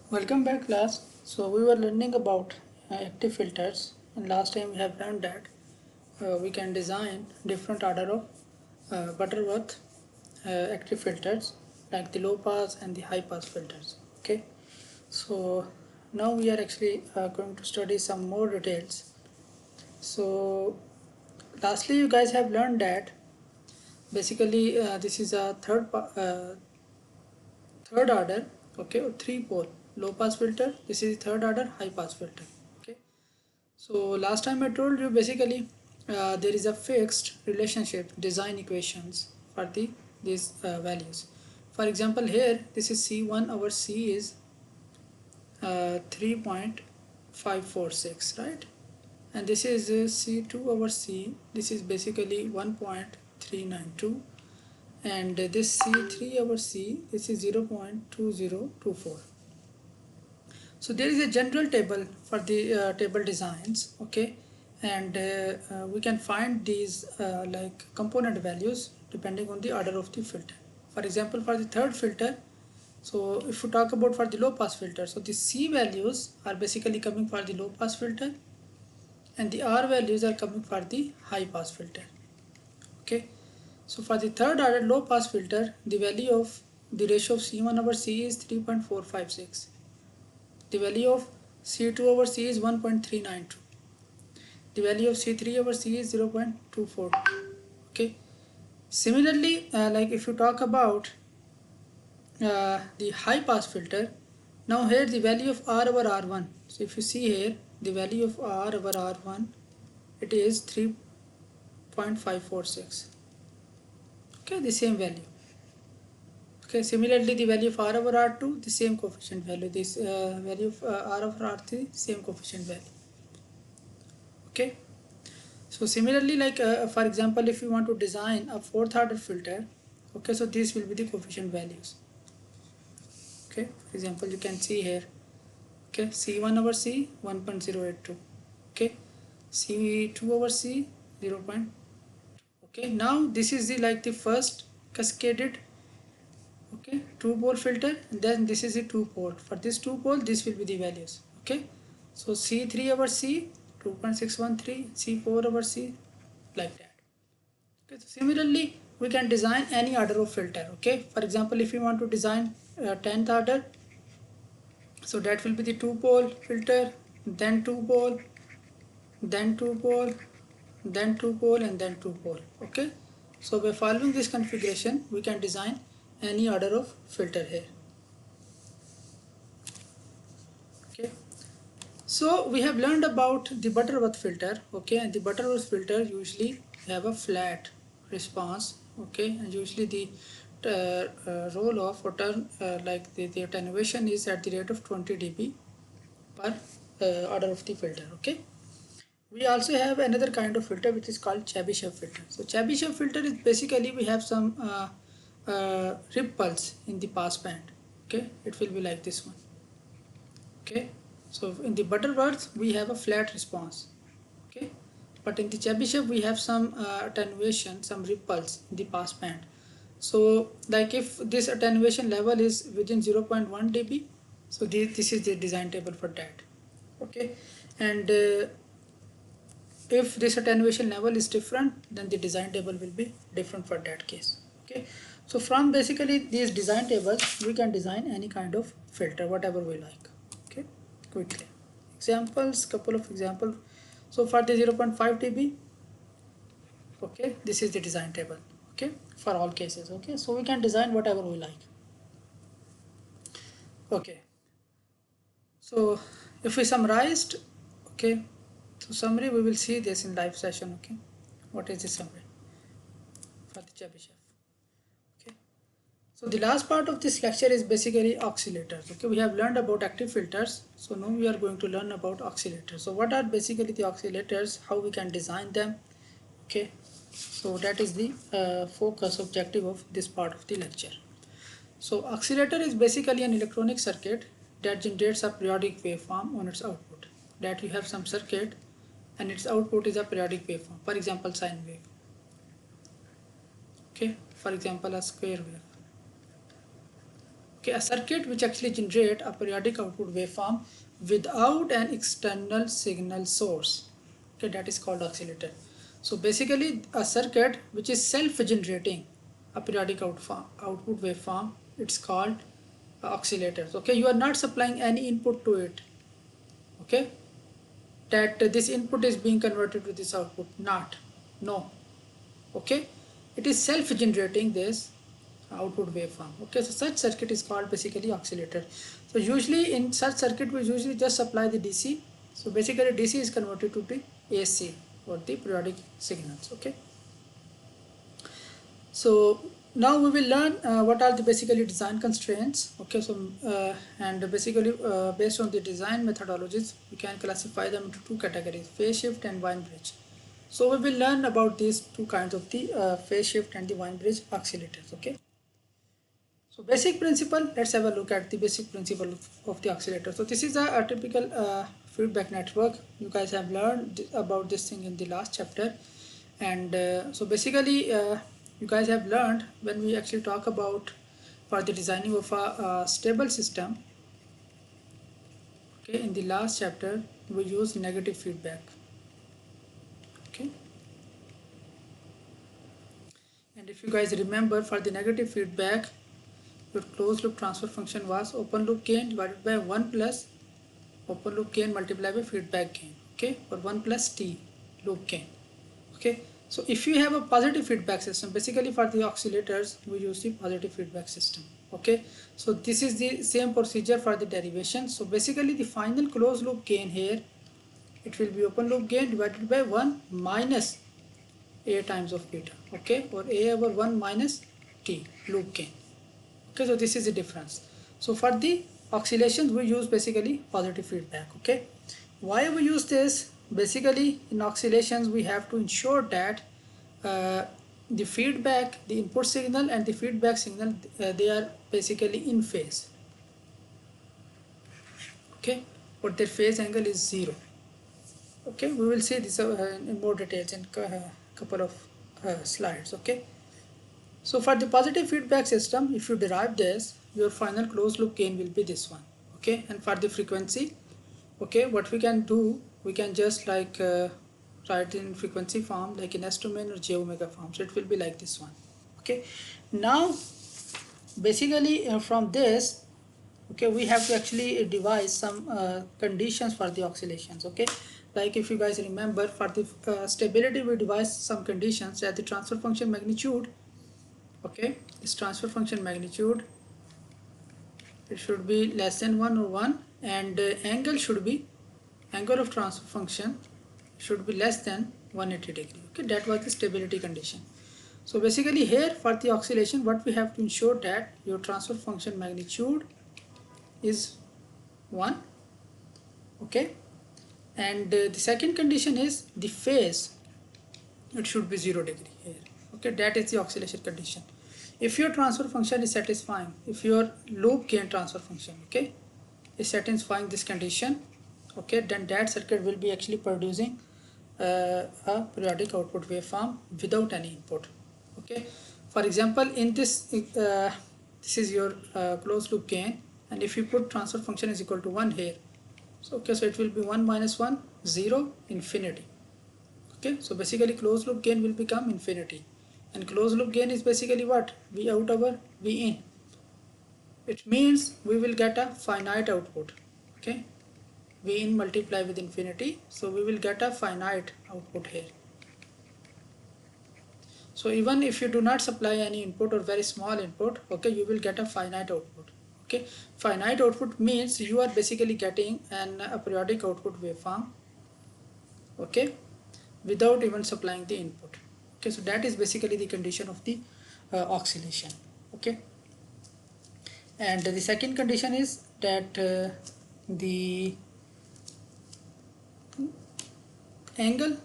Welcome back class. So we were learning about active filters, and last time we have learned that we can design different order of Butterworth active filters like the low pass and the high pass filters. Okay, so now we are actually going to study some more details. So lastly you guys have learned that basically this is a third order, okay, or three pole low pass filter. This is third order high pass filter. Okay, so last time I told you basically there is a fixed relationship design equations for these values. For example, here this is C1, our C is 3.546, right? And this is C2, our C, this is basically 1.392, and this C3, our C, this is 0.2024. So there is a general table for the table designs, okay, and we can find these like component values depending on the order of the filter. For example, for the third filter, so if we talk about for the low pass filter, so the C values are basically coming for the low pass filter and the R values are coming for the high pass filter. Okay, so for the third order low pass filter, the value of the ratio of C1 over C is 3.456. The value of C2 over C is 1.392. The value of C3 over C is 0.24. Okay. Similarly, like if you talk about the high pass filter, now here the value of R over R1. So if you see here, the value of R over R1, it is 3.546. Okay, the same value. Okay, similarly the value of R over R2, the same coefficient value. This value of R over R3, same coefficient value. Okay. So similarly, like for example, if you want to design a fourth order filter, okay, so these will be the coefficient values. Okay, for example, you can see here, okay, C1 over C 1.082, okay, C2 over C 0. Okay, now this is the like the first cascaded, okay, two pole filter, and then this is the two pole. For this two pole, this will be the values. Okay, so C3 over C 2.613, C4 over C, like that. Okay, so similarly, we can design any order of filter. Okay, for example, if you want to design 10th order, so that will be the two pole filter, then two pole, then two pole, then two pole, and then two pole. Okay, so by following this configuration, we can design any order of filter here. Okay, so we have learned about the Butterworth filter. Okay, and the Butterworth filter usually have a flat response. Okay, and usually the roll off or turn like the attenuation is at the rate of 20 dB per order of the filter. Okay, we also have another kind of filter which is called Chebyshev filter. So Chebyshev filter is basically we have some ripples in the pass band. Okay, it will be like this one. Okay, so in the Butterworth we have a flat response. Okay, but in the Chebyshev we have some attenuation, some ripples in the pass band. So like if this attenuation level is within 0.1 dB, so this is the design table for that. Okay, and if this attenuation level is different, then the design table will be different for that case. Okay, so from basically these design tables we can design any kind of filter whatever we like. Okay, quickly examples, couple of examples. So for the 0.5 dB, okay, this is the design table. Okay, for all cases. Okay, so we can design whatever we like. Okay, so if we summarized, okay, so summary we will see this in live session. Okay, what is the summary for the Chebyshev? Okay, so the last part of this lecture is basically oscillators. Okay, we have learned about active filters, so now we are going to learn about oscillators. So what are basically the oscillators, how we can design them? Okay, so that is the focus objective of this part of the lecture. So oscillator is basically an electronic circuit that generates a periodic waveform on its output. That you have some circuit and its output is a periodic waveform, for example sine wave. Okay, for example a square wave. Okay, a circuit which actually generate a periodic output waveform without an external signal source. Okay, that is called oscillator. So basically a circuit which is self-generating a periodic output waveform, it's called oscillators. Okay, you are not supplying any input to it. Okay, that this input is being converted to this output, not, no. Okay, it is self-generating this output waveform. Okay, so such circuit is called basically oscillator. So usually in such circuit we usually just supply the DC. So basically DC is converted to the AC or the periodic signals. Okay, so now we will learn what are the basically design constraints. Okay, so and basically based on the design methodologies we can classify them into two categories: phase shift and Wien bridge. So we will learn about these two kinds of the phase shift and the Wien bridge oscillators. Okay, so basic principle, let's have a look at the basic principle of the oscillator. So this is a typical feedback network. You guys have learned about this thing in the last chapter. And so basically you guys have learned when we actually talk about for the designing of a stable system. Okay, in the last chapter we use negative feedback. Okay, and if you guys remember, for the negative feedback your closed loop transfer function was open loop gain divided by 1 plus open loop gain multiplied by feedback gain. Okay, or 1 plus T loop gain. Okay, so if you have a positive feedback system, basically for the oscillators we use the positive feedback system. Okay, so this is the same procedure for the derivation. So basically the final closed loop gain here, it will be open loop gain divided by 1 minus A times of beta. Okay, or A over 1 minus T loop gain. Okay, so this is the difference. So for the oscillations we use basically positive feedback. Okay, why we use this? Basically in oscillations we have to ensure that the feedback, the input signal and the feedback signal, they are basically in phase. Okay, but their phase angle is 0. Okay, we will see this in more details in a couple of slides. Okay, so for the positive feedback system, if you derive this, your final closed loop gain will be this one. Okay, and for the frequency, okay, what we can do, we can just like write in frequency form like in S domain or J omega form. So it will be like this one. Okay, now basically from this, okay, we have to actually devise some conditions for the oscillations. Okay, like if you guys remember, for the stability we devised some conditions that the transfer function magnitude, okay, this transfer function magnitude, it should be less than 1 or 1, and angle should be, angle of transfer function should be less than 180 degree. Okay, that was the stability condition. So basically here for the oscillation what we have to ensure that your transfer function magnitude is 1. Okay, and the second condition is the phase, it should be 0 degree here. Okay, that is the oscillation condition. If your transfer function is satisfying, if your loop gain transfer function, okay, is satisfying this condition, okay, then that circuit will be actually producing a periodic output waveform without any input. Okay, for example in this this is your closed loop gain, and if you put transfer function is equal to 1 here, so okay, so it will be 1 minus 1 0 infinity. Okay, so basically closed loop gain will become infinity, and closed loop gain is basically what? V out over V in. It means we will get a finite output. Okay, V in multiply with infinity, so we will get a finite output here. So even if you do not supply any input or very small input, okay, you will get a finite output. Okay, finite output means you are basically getting a periodic output waveform, okay, without even supplying the input. Okay, so that is basically the condition of the oscillation. Okay, and the second condition is that the angle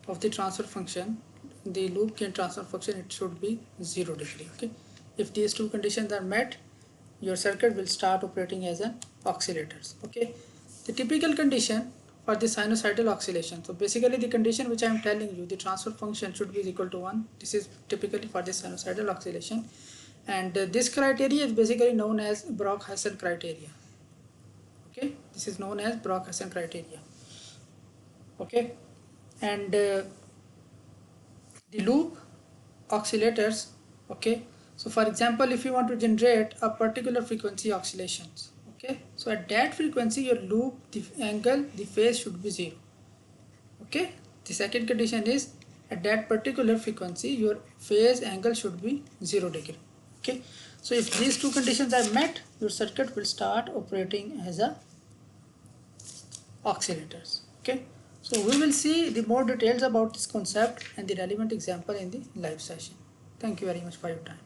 of the transfer function, the loop gain transfer function, it should be 0 degree. Okay, if these two conditions are met, your circuit will start operating as an oscillators. Okay, the typical condition for the sinusoidal oscillation, so basically the condition which I am telling you, the transfer function should be equal to 1. This is typically for the sinusoidal oscillation, and this criteria is basically known as Brock-Husson criteria. Okay, this is known as Brock-Husson criteria. Okay, and the loop oscillators. Okay, so for example, if you want to generate a particular frequency oscillations, okay, so at that frequency your loop, the angle, the phase should be 0. Okay, the second condition is at that particular frequency your phase angle should be 0 degree. Okay, so if these two conditions are met, your circuit will start operating as a oscillators. Okay, so we will see the more details about this concept and the relevant example in the live session. Thank you very much for your time.